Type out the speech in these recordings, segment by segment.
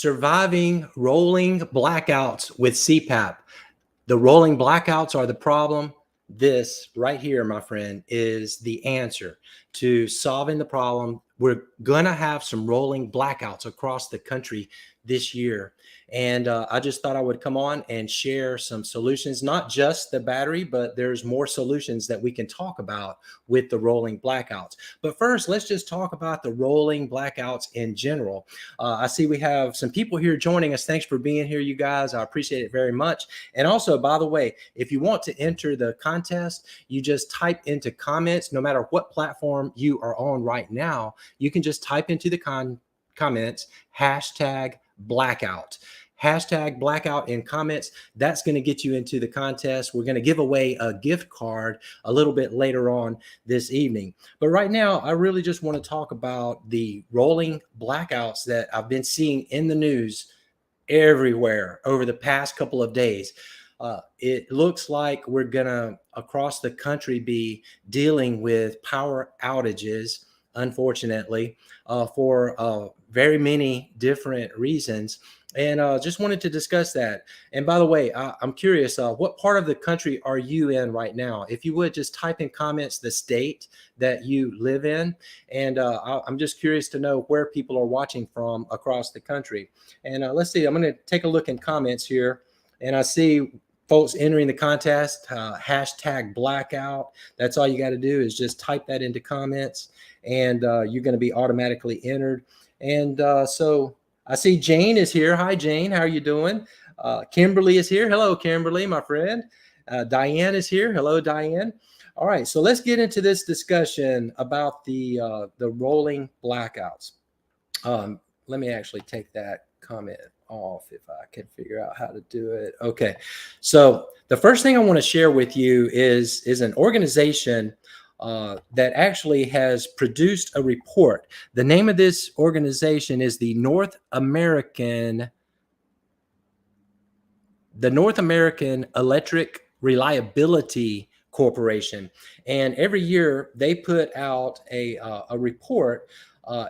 Surviving rolling blackouts with CPAP. The rolling blackouts are the problem. This right here, my friend, is the answer to solving the problem. We're going to have some rolling blackouts across the country this year. And I just thought I would come on and share some solutions, not just the battery, but there's more solutions that we can talk about with the rolling blackouts. But first, let's just talk about the rolling blackouts in general. I see we have some people here joining us. Thanks for being here, you guys. I appreciate it very much. And also, by the way, if you want to enter the contest, you just type into comments, no matter what platform you are on right now, you can just type into the comments, #blackout. #blackout in comments. That's going to get you into the contest. We're going to give away a gift card a little bit later on this evening. But right now, I really just want to talk about the rolling blackouts that I've been seeing in the news everywhere over the past couple of days. It looks like we're going to, across the country, be dealing with power outages, unfortunately, for very many different reasons. And just wanted to discuss that. And by the way, I'm curious, what part of the country are you in right now? If you would just type in comments the state that you live in. And I'm just curious to know where people are watching from across the country. And let's see, I'm going to take a look in comments here. And I see folks entering the contest, #blackout. That's all you got to do is just type that into comments, and you're going to be automatically entered. And so I see Jane is here. Hi, Jane. How are you doing? Kimberly is here. Hello, Kimberly, my friend. Diane is here. Hello, Diane. All right, so let's get into this discussion about the rolling blackouts. Let me actually take that comment off if I can figure out how to do it. Okay, so the first thing I want to share with you is an organization that actually has produced a report. The name of this organization is the North American Electric Reliability Corporation. And every year they put out a report,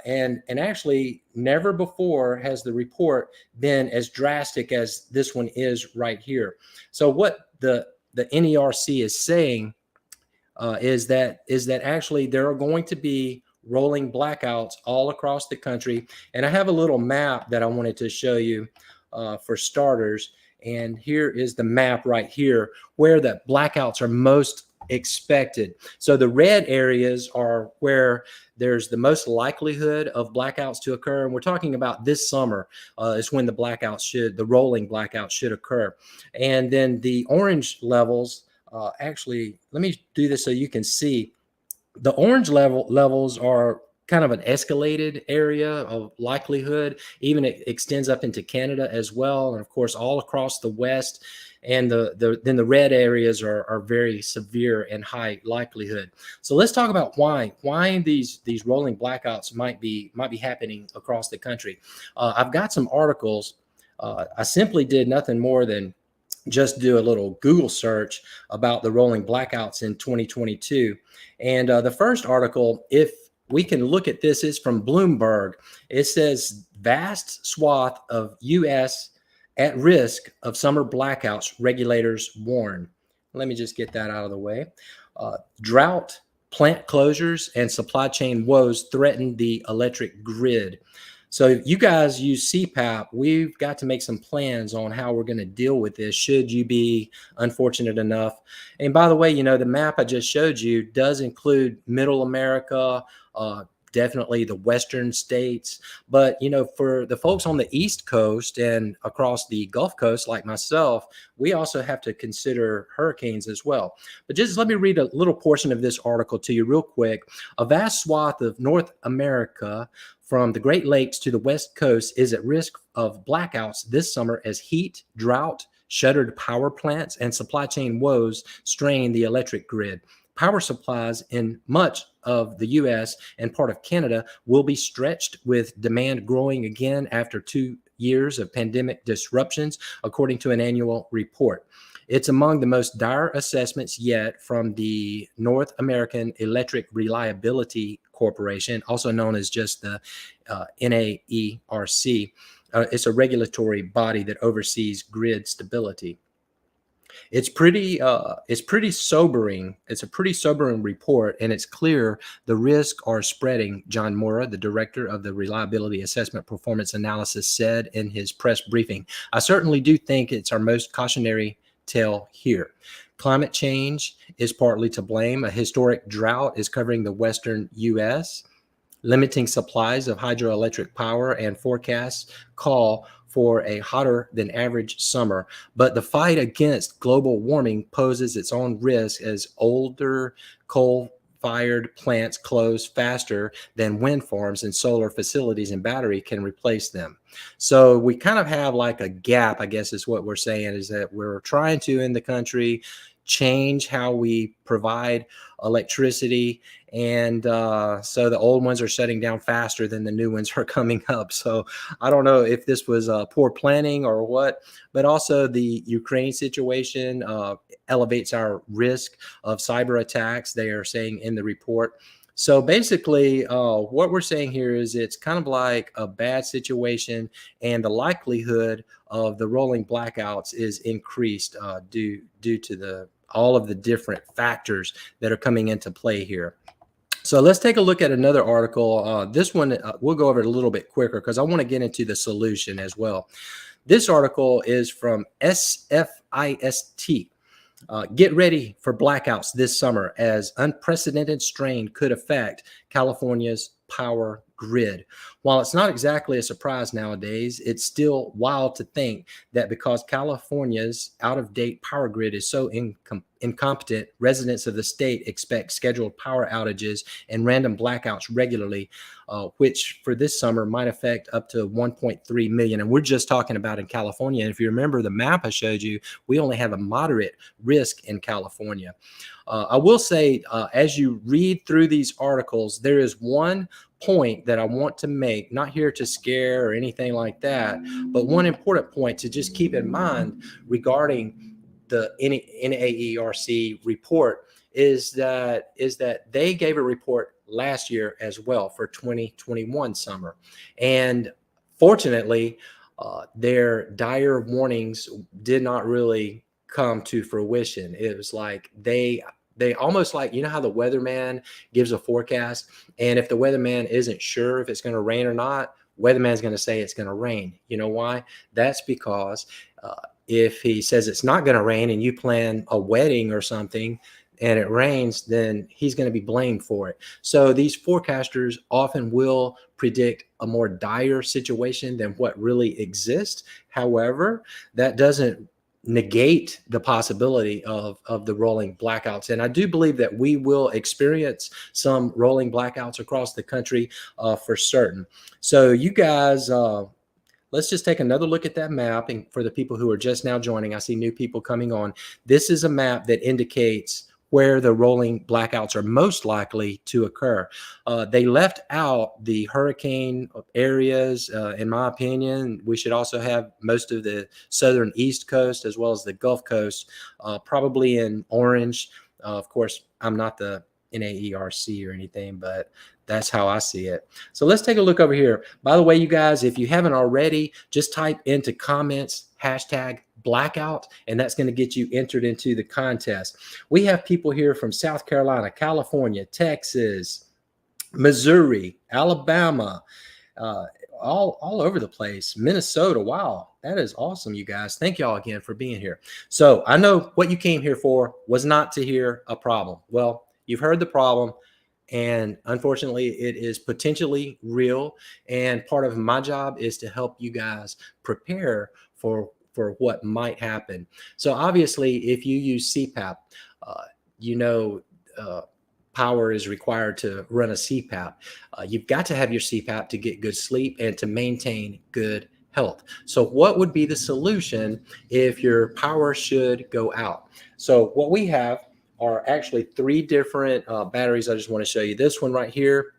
and actually never before has the report been as drastic as this one is right here. So what the NERC is saying is that actually there are going to be rolling blackouts all across the country. And I have a little map that I wanted to show you for starters. And here is the map right here where the blackouts are most expected. So the red areas are where there's the most likelihood of blackouts to occur. And we're talking about this summer is when the rolling blackouts should occur. And then the orange levels, actually, let me do this so you can see. The orange levels are kind of an escalated area of likelihood. Even it extends up into Canada as well, and of course all across the West. And then the red areas are very severe and high likelihood. So let's talk about why these rolling blackouts might be happening across the country. I've got some articles. I simply did nothing more than just do a little Google search about the rolling blackouts in 2022. And the first article, if we can look at this, is from Bloomberg. It says vast swath of U.S. at risk of summer blackouts, regulators warn. Let me just get that out of the way. Drought, plant closures, and supply chain woes threaten the electric grid. So you guys use CPAP. We've got to make some plans on how we're going to deal with this should you be unfortunate enough. And by the way, the map I just showed you does include Middle America, definitely the Western states. But, for the folks on the East Coast and across the Gulf Coast, like myself, we also have to consider hurricanes as well. But just let me read a little portion of this article to you real quick. A vast swath of North America, from the Great Lakes to the West Coast, is at risk of blackouts this summer as heat, drought, shuttered power plants, and supply chain woes strain the electric grid. Power supplies in much of the U.S. and part of Canada will be stretched, with demand growing again after 2 years of pandemic disruptions, according to an annual report. It's among the most dire assessments yet from the North American Electric Reliability Corporation, also known as just the NAERC. It's a regulatory body that oversees grid stability. It's pretty sobering. It's a pretty sobering report, and it's clear the risks are spreading. John Mora, the director of the Reliability Assessment Performance Analysis, said in his press briefing. I certainly do think it's our most cautionary tale here. Climate change is partly to blame. A historic drought is covering the western U.S., limiting supplies of hydroelectric power, and forecasts call for a hotter than average summer. But the fight against global warming poses its own risk as older coal-fired plants close faster than wind farms and solar facilities and battery can replace them. So we kind of have like a gap, I guess is what we're saying, is that we're trying to, in the country, change how we provide electricity, and so the old ones are shutting down faster than the new ones are coming up. So I don't know if this was poor planning or what, but also the Ukraine situation elevates our risk of cyber attacks, they are saying in the report. So basically, what we're saying here is it's kind of like a bad situation, and the likelihood of the rolling blackouts is increased due to all of the different factors that are coming into play here. So let's take a look at another article. This one, we'll go over it a little bit quicker because I want to get into the solution as well. This article is from SFist. Get ready for blackouts this summer as unprecedented strain could affect California's power grid. While it's not exactly a surprise nowadays, it's still wild to think that because California's out-of-date power grid is so incompetent, residents of the state expect scheduled power outages and random blackouts regularly, which for this summer might affect up to 1.3 million. And we're just talking about in California. And if you remember the map I showed you, we only have a moderate risk in California. I will say, as you read through these articles, there is one point that I want to make, not here to scare or anything like that, but one important point to just keep in mind regarding the NAERC report is that they gave a report last year as well for 2021 summer. And fortunately, their dire warnings did not really come to fruition. It was like they almost, like, you know how the weatherman gives a forecast, and if the weatherman isn't sure if it's going to rain or not, weatherman's going to say it's going to rain. You know why? That's because if he says it's not going to rain and you plan a wedding or something and it rains, then he's going to be blamed for it. So these forecasters often will predict a more dire situation than what really exists. However, that doesn't negate the possibility of the rolling blackouts. And I do believe that we will experience some rolling blackouts across the country for certain. So you guys, let's just take another look at that map. And for the people who are just now joining, I see new people coming on. This is a map that indicates where the rolling blackouts are most likely to occur. They left out the hurricane areas. In my opinion, we should also have most of the southern East Coast as well as the Gulf Coast, probably in orange. Of course, I'm not the NAERC or anything, but that's how I see it. So let's take a look over here. By the way, you guys, if you haven't already, just type into comments #blackout, and that's going to get you entered into the contest. We have people here from South Carolina, California, Texas, Missouri, Alabama, all over the place, Minnesota. Wow, that is awesome, you guys. Thank y'all again for being here. So I know what you came here for was not to hear a problem. Well, you've heard the problem, and unfortunately, it is potentially real. And part of my job is to help you guys prepare for what might happen. So obviously, if you use CPAP, power is required to run a CPAP. You've got to have your CPAP to get good sleep and to maintain good health. So what would be the solution if your power should go out? So what we have are actually 3 different batteries. I just want to show you this one right here.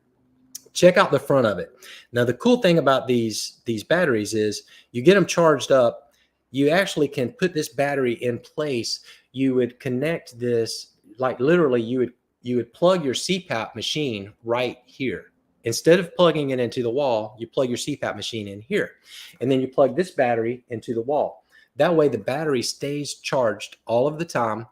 Check out the front of it. Now, the cool thing about these batteries is you get them charged up. You actually can put this battery in place. You would connect this, like literally you would plug your CPAP machine right here. instead of plugging it into the wall, you plug your CPAP machine in here, and then you plug this battery into the wall. That way the battery stays charged all of the time.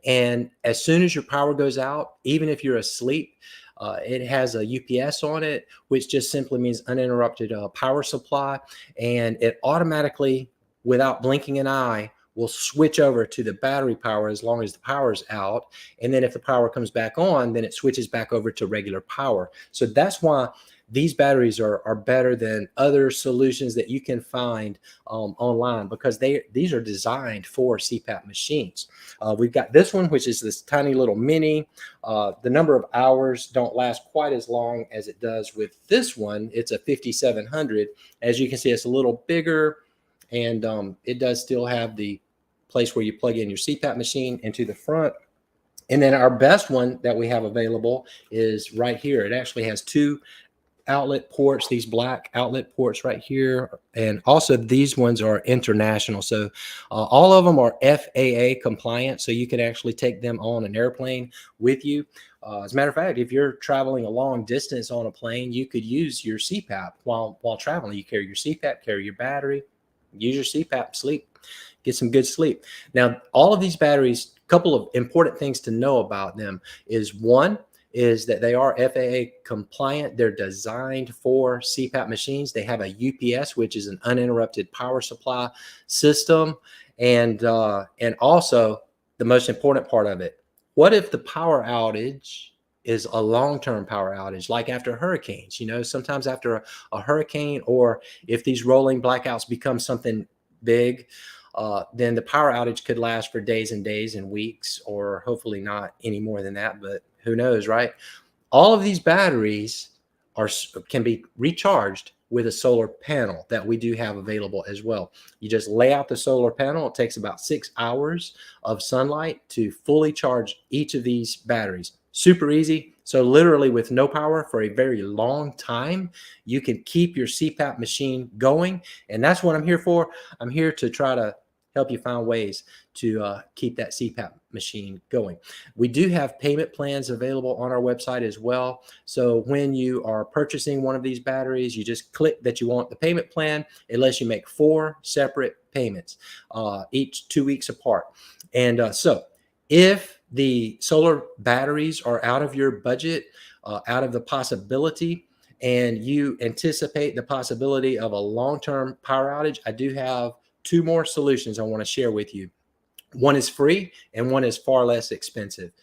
And as soon as your power goes out, even if you're asleep, it has a UPS on it, which just simply means uninterrupted power supply. And it automatically, without blinking an eye, will switch over to the battery power as long as the power's out. And then if the power comes back on, then it switches back over to regular power. So that's why these batteries are better than other solutions that you can find online, because these are designed for CPAP machines. We've got this one, which is this tiny little mini. The number of hours don't last quite as long as it does with this one. It's a 5700. As you can see, it's a little bigger, and it does still have the place where you plug in your CPAP machine into the front. And then our best one that we have available is right here. It actually has two outlet ports, these black outlet ports right here. And also these ones are international. So all of them are FAA compliant. So you can actually take them on an airplane with you. As a matter of fact, if you're traveling a long distance on a plane, you could use your CPAP while traveling. You carry your CPAP, carry your battery, use your CPAP, sleep, get some good sleep. Now, all of these batteries, a couple of important things to know about them is, one, is that they are FAA compliant. They're designed for CPAP machines. They have a UPS, which is an uninterrupted power supply system. And also the most important part of it, what if the power outage is a long-term power outage, like after hurricanes? You know, sometimes after a hurricane, or if these rolling blackouts become something big, then the power outage could last for days and days and weeks, or hopefully not any more than that, but who knows, right? All of these batteries can be recharged with a solar panel that we do have available as well. You just lay out the solar panel. It takes about 6 hours of sunlight to fully charge each of these batteries. Super easy. So literally with no power for a very long time, you can keep your CPAP machine going. And that's what I'm here for. I'm here to try to help you find ways to keep that CPAP machine going. We do have payment plans available on our website as well. So when you are purchasing one of these batteries, you just click that you want the payment plan. It lets you make 4 separate payments, each 2 weeks apart. And so if the solar batteries are out of your budget, out of the possibility, and you anticipate the possibility of a long-term power outage, I do have 2 more solutions I want to share with you. One is free and one is far less expensive.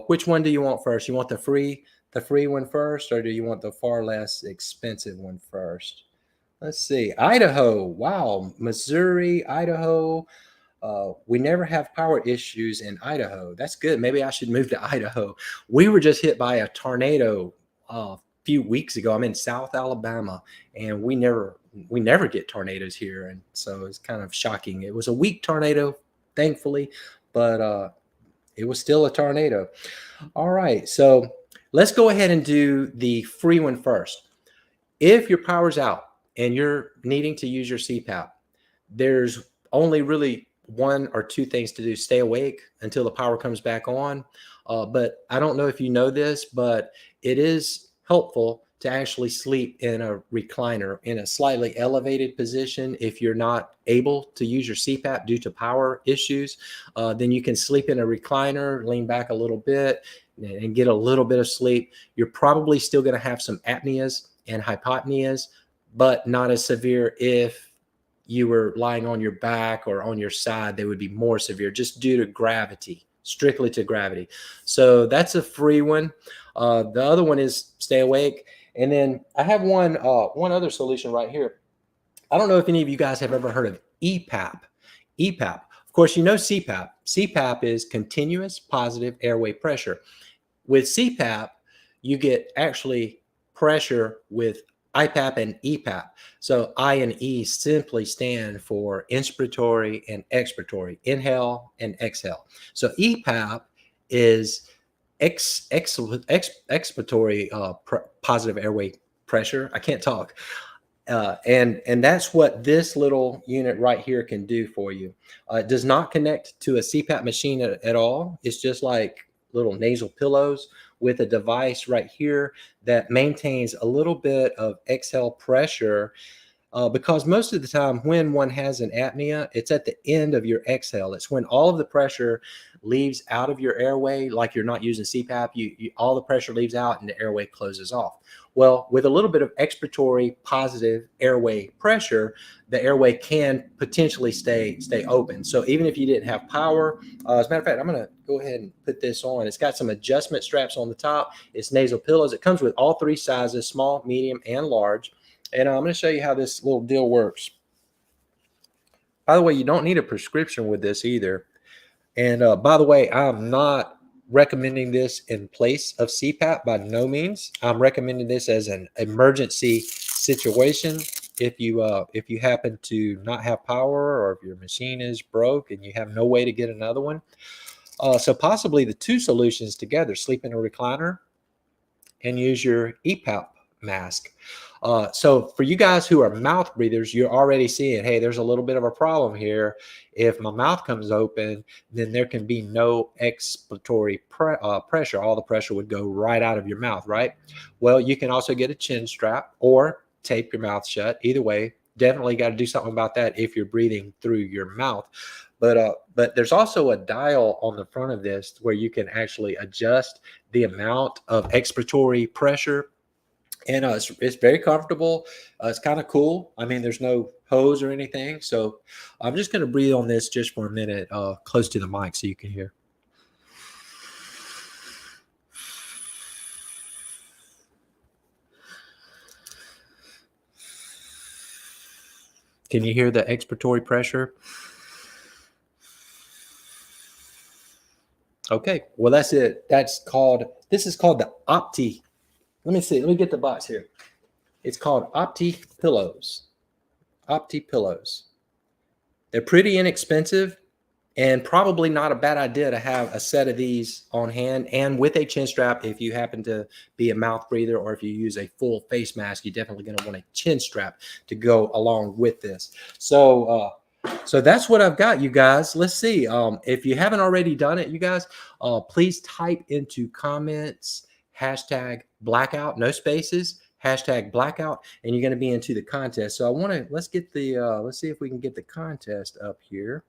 Which one do you want first? You want the free one first, or do you want the far less expensive one first? Let's see. Idaho. Wow. Missouri, Idaho. We never have power issues in Idaho. That's good. Maybe I should move to Idaho. We were just hit by a tornado a few weeks ago. I'm in South Alabama, and we never get tornadoes here, and so it's kind of shocking. It was a weak tornado, thankfully, but it was still a tornado. All right, so let's go ahead and do the free one first. If your power's out and you're needing to use your CPAP, there's only really 1 or 2 things to do. Stay awake until the power comes back on. But I don't know if you know this, but it is helpful to actually sleep in a recliner in a slightly elevated position. If you're not able to use your CPAP due to power issues, then you can sleep in a recliner, lean back a little bit, and get a little bit of sleep. You're probably still going to have some apneas and hypopneas, but not as severe. If you were lying on your back or on your side, they would be more severe just due to gravity, strictly to gravity. So that's a free one. The other one is stay awake. And then I have one other solution right here. I don't know if any of you guys have ever heard of EPAP. EPAP. Of course, you know CPAP. CPAP is continuous positive airway pressure. With CPAP, you get actually pressure with IPAP and EPAP. So I and E simply stand for inspiratory and expiratory, inhale and exhale. So EPAP is expiratory positive airway pressure. I can't talk. And that's what this little unit right here can do for you. It does not connect to a CPAP machine at all. It's just like little nasal pillows. with a device right here that maintains a little bit of exhale pressure. Because most of the time when one has an apnea, it's at the end of your exhale. It's when all of the pressure leaves out of your airway, like you're not using CPAP, all the pressure leaves out and the airway closes off. Well, with a little bit of expiratory positive airway pressure, the airway can potentially stay open. So even if you didn't have power, as a matter of fact, I'm going to go ahead and put this on. It's got some adjustment straps on the top. It's nasal pillows. It comes with all three sizes, small, medium, and large. And I'm going to show you how this little deal works. By the way, you don't need a prescription with this either. And by the way, I'm not recommending this in place of CPAP by no means. I'm recommending this as an emergency situation. If you happen to not have power, or if your machine is broke and you have no way to get another one. So possibly the two solutions together: sleep in a recliner and use your EPAP mask. So for you guys who are mouth breathers, you're already seeing, hey, there's a little bit of a problem here. If my mouth comes open, then there can be no expiratory pressure. All the pressure would go right out of your mouth, right? Well, you can also get a chin strap or tape your mouth shut. Either way, definitely got to do something about that if you're breathing through your mouth. But there's also a dial on the front of this where you can actually adjust the amount of expiratory pressure. And it's very comfortable. It's kind of cool. I mean, there's no hose or anything. So I'm just going to breathe on this just for a minute, close to the mic so you can hear. Can you hear the expiratory pressure? Okay, well, that's it. This is called the Opti. Let me see. Let me get the box here. It's called Opti Pillows. Opti Pillows. They're pretty inexpensive and probably not a bad idea to have a set of these on hand and with a chin strap. If you happen to be a mouth breather, or if you use a full face mask, you're definitely going to want a chin strap to go along with this. So that's what I've got, you guys. Let's see. If you haven't already done it, you guys, please type into comments hashtag blackout, no spaces, hashtag blackout, and you're going to be into the contest. So let's see if we can get the contest up here.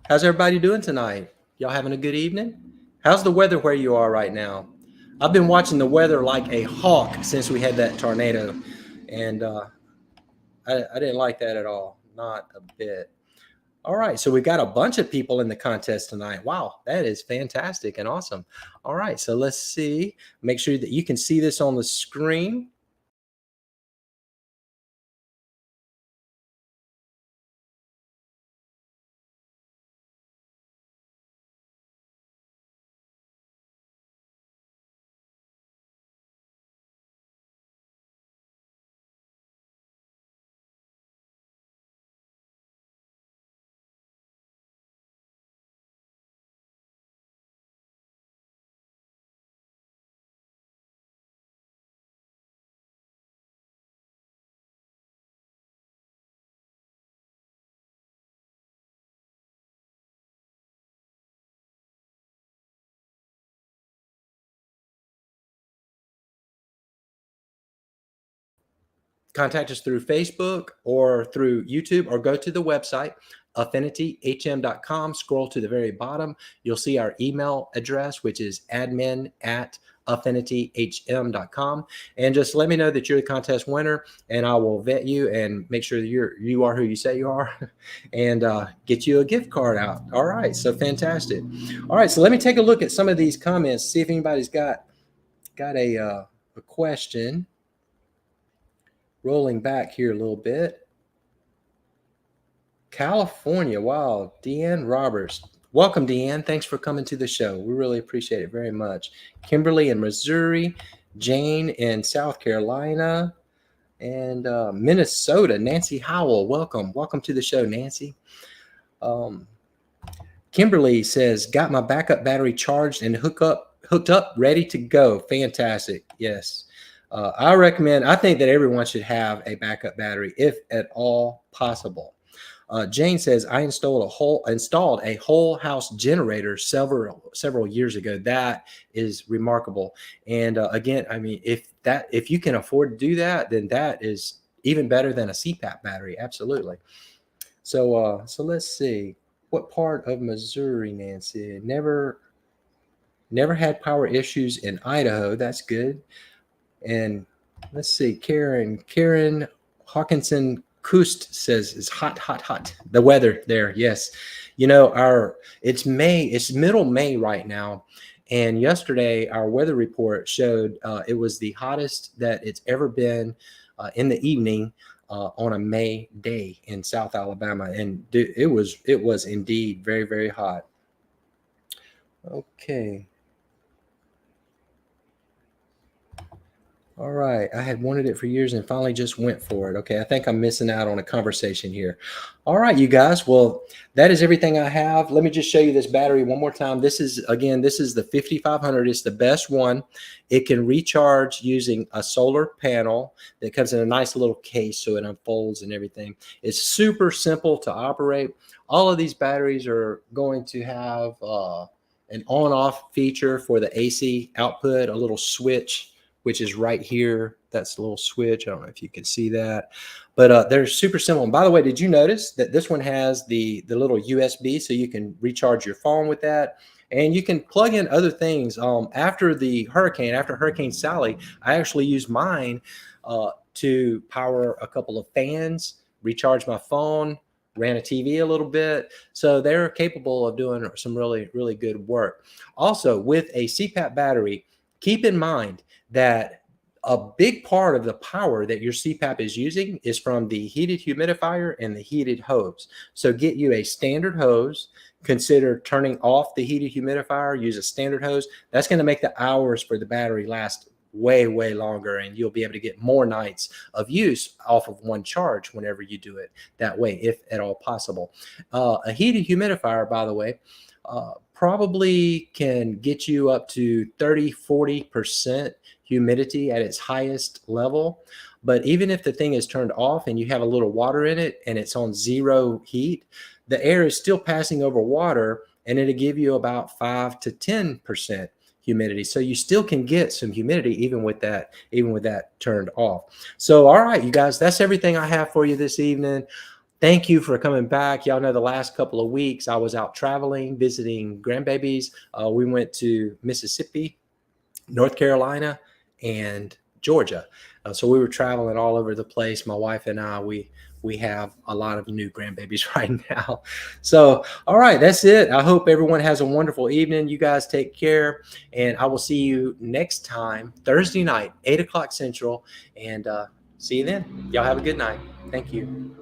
How's everybody doing tonight? Y'all having a good evening? How's the weather where you are right now? I've been watching the weather like a hawk since we had that tornado, and I didn't like that at all. Not a bit. All right, so we got a bunch of people in the contest tonight. Wow, that is fantastic and awesome. All right, so let's see. Make sure that you can see this on the screen. Contact us through Facebook or through YouTube, or go to the website, AffinityHM.com. Scroll to the very bottom. You'll see our email address, which is admin@AffinityHM.com. And just let me know that you're the contest winner, and I will vet you and make sure that you are who you say you are, and get you a gift card out. All right, so fantastic. All right, so let me take a look at some of these comments, see if anybody's got a question. Rolling back here a little bit. California. Wow. Deanne Roberts. Welcome, Deanne. Thanks for coming to the show. We really appreciate it very much. Kimberly in Missouri. Jane in South Carolina. And Minnesota. Nancy Howell. Welcome. Welcome to the show, Nancy. Kimberly says, got my backup battery charged and hooked up, ready to go. Fantastic. Yes. I think that everyone should have a backup battery if at all possible. Jane says, I installed a whole house generator several years ago. That is remarkable. And again, I mean, if you can afford to do that, then that is even better than a CPAP battery. Absolutely. So let's see. What part of Missouri, Nancy? Never had power issues in Idaho. That's good. And let's see, Karen Hawkinson Kust says it's hot, hot, hot. The weather there, yes. You know, it's May, it's middle May right now. And yesterday, our weather report showed it was the hottest that it's ever been in the evening on a May day in South Alabama. And it was indeed very, very hot. Okay. All right. I had wanted it for years and finally just went for it. Okay. I think I'm missing out on a conversation here. All right, you guys. Well, that is everything I have. Let me just show you this battery one more time. This is the 5500. It's the best one. It can recharge using a solar panel that comes in a nice little case so it unfolds and everything. It's super simple to operate. All of these batteries are going to have an on-off feature for the AC output, a little switch, which is right here. That's a little switch. I don't know if you can see that, but they're super simple. And by the way, did you notice that this one has the little USB so you can recharge your phone with that? And you can plug in other things. After Hurricane Sally, I actually used mine to power a couple of fans, recharge my phone, ran a TV a little bit. So they're capable of doing some really, really good work. Also, with a CPAP battery, keep in mind that a big part of the power that your CPAP is using is from the heated humidifier and the heated hose. So get you a standard hose. Consider turning off the heated humidifier, use a standard hose. That's going to make the hours for the battery last way, way longer, and you'll be able to get more nights of use off of one charge whenever you do it that way, if at all possible. A heated humidifier, by the way, probably can get you up to 30-40% humidity at its highest level. But even if the thing is turned off and you have a little water in it and it's on zero heat, the air is still passing over water and it'll give you about 5 to 10% humidity. So you still can get some humidity even with that turned off. So, all right, you guys, that's everything I have for you this evening. Thank you for coming back. Y'all know the last couple of weeks I was out traveling, visiting grandbabies. We went to Mississippi, North Carolina, and Georgia. So we were traveling all over the place. My wife and I, we have a lot of new grandbabies right now. So, all right, that's it. I hope everyone has a wonderful evening. You guys take care, and I will see you next time, Thursday night, 8 o'clock Central, and see you then. Y'all have a good night. Thank you.